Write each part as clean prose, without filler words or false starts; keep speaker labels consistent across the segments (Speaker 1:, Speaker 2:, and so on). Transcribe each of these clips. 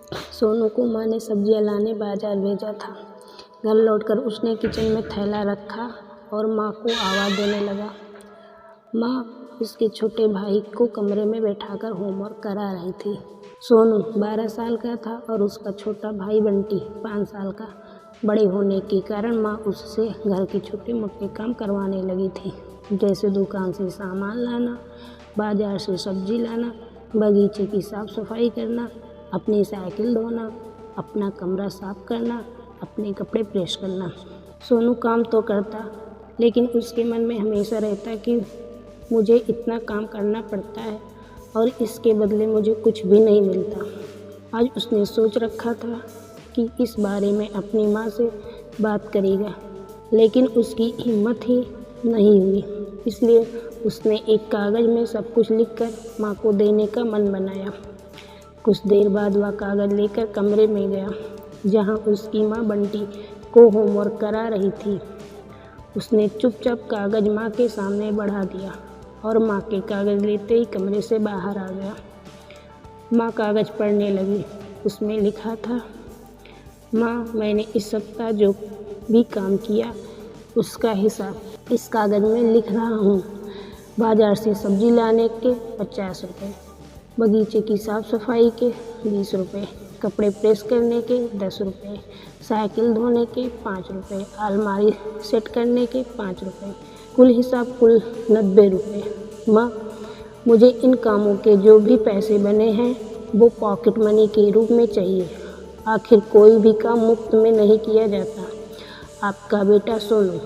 Speaker 1: सोनू को माँ ने सब्जियां लाने बाजार भेजा था। घर लौटकर उसने किचन में थैला रखा और माँ को आवाज़ देने लगा। माँ उसके छोटे भाई को कमरे में बैठाकर होमवर्क करा रही थी। सोनू 12 साल का था और उसका छोटा भाई बंटी 5 साल का। बड़े होने के कारण माँ उससे घर के छोटे मोटे काम करवाने लगी थी, जैसे दुकान से सामान लाना, बाजार से सब्जी लाना, बगीचे की साफ सफाई करना, अपनी साइकिल धोना, अपना कमरा साफ करना, अपने कपड़े प्रेस करना। सोनू काम तो करता, लेकिन उसके मन में हमेशा रहता कि मुझे इतना काम करना पड़ता है और इसके बदले मुझे कुछ भी नहीं मिलता। आज उसने सोच रखा था कि इस बारे में अपनी माँ से बात करेगा, लेकिन उसकी हिम्मत ही नहीं हुई। इसलिए उसने एक कागज़ में सब कुछ लिखकर माँ को देने का मन बनाया। कुछ देर बाद वह कागज़ लेकर कमरे में गया, जहाँ उसकी माँ बंटी को होमवर्क करा रही थी। उसने चुपचाप कागज़ माँ के सामने बढ़ा दिया और माँ के कागज़ लेते ही कमरे से बाहर आ गया। माँ कागज़ पढ़ने लगी। उसमें लिखा था, माँ, मैंने इस सप्ताह जो भी काम किया उसका हिसाब इस कागज़ में लिख रहा हूँ। बाजार से सब्जी लाने के 50 रुपये, बगीचे की साफ़ सफाई के 20 रुपये, कपड़े प्रेस करने के 10 रुपये, साइकिल धोने के 5 रुपये, अलमारी सेट करने के 5 रुपये, कुल हिसाब कुल 90 रुपये। माँ, मुझे इन कामों के जो भी पैसे बने हैं वो पॉकेट मनी के रूप में चाहिए। आखिर कोई भी काम मुफ्त में नहीं किया जाता। आपका बेटा सोनू।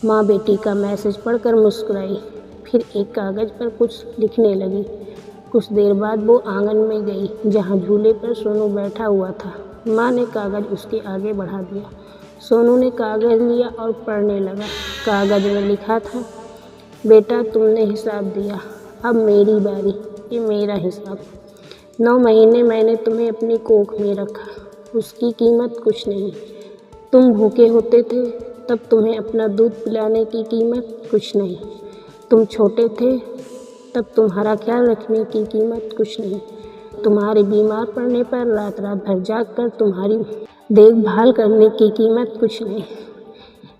Speaker 1: माँ बेटी का मैसेज पढ़कर मुस्कुराई, फिर एक कागज़ पर कुछ लिखने लगी। कुछ देर बाद वो आंगन में गई, जहाँ झूले पर सोनू बैठा हुआ था। माँ ने कागज़ उसके आगे बढ़ा दिया। सोनू ने कागज़ लिया और पढ़ने लगा। कागज़ में लिखा था, बेटा तुमने हिसाब दिया, अब मेरी बारी, ये मेरा हिसाब। 9 महीने मैंने तुम्हें अपनी कोख में रखा, उसकी कीमत कुछ नहीं। तुम भूखे होते थे तब तुम्हें अपना दूध पिलाने की कीमत कुछ नहीं। तुम छोटे थे तब तुम्हारा ख्याल रखने की कीमत कुछ नहीं। तुम्हारे बीमार पड़ने पर रात रात भर जाग कर तुम्हारी देखभाल करने की कीमत कुछ नहीं।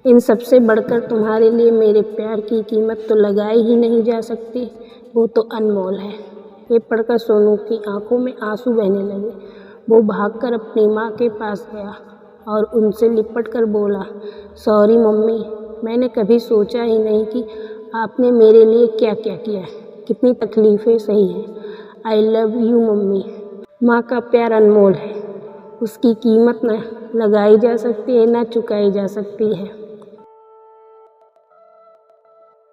Speaker 1: इन सबसे बढ़कर तुम्हारे लिए मेरे प्यार की कीमत तो लगाई ही नहीं जा सकती, वो तो अनमोल है। ये पढ़कर सोनू की आंखों में आंसू बहने लगे। वो भागकर अपनी माँ के पास गया और उनसे लिपट कर बोला, सॉरी मम्मी, मैंने कभी सोचा ही नहीं कि आपने मेरे लिए क्या क्या किया है, कितनी तकलीफ़ें सही हैं। I love you mummy. माँ का प्यार अनमोल है, उसकी कीमत न लगाई जा सकती है, ना चुकाई जा सकती है।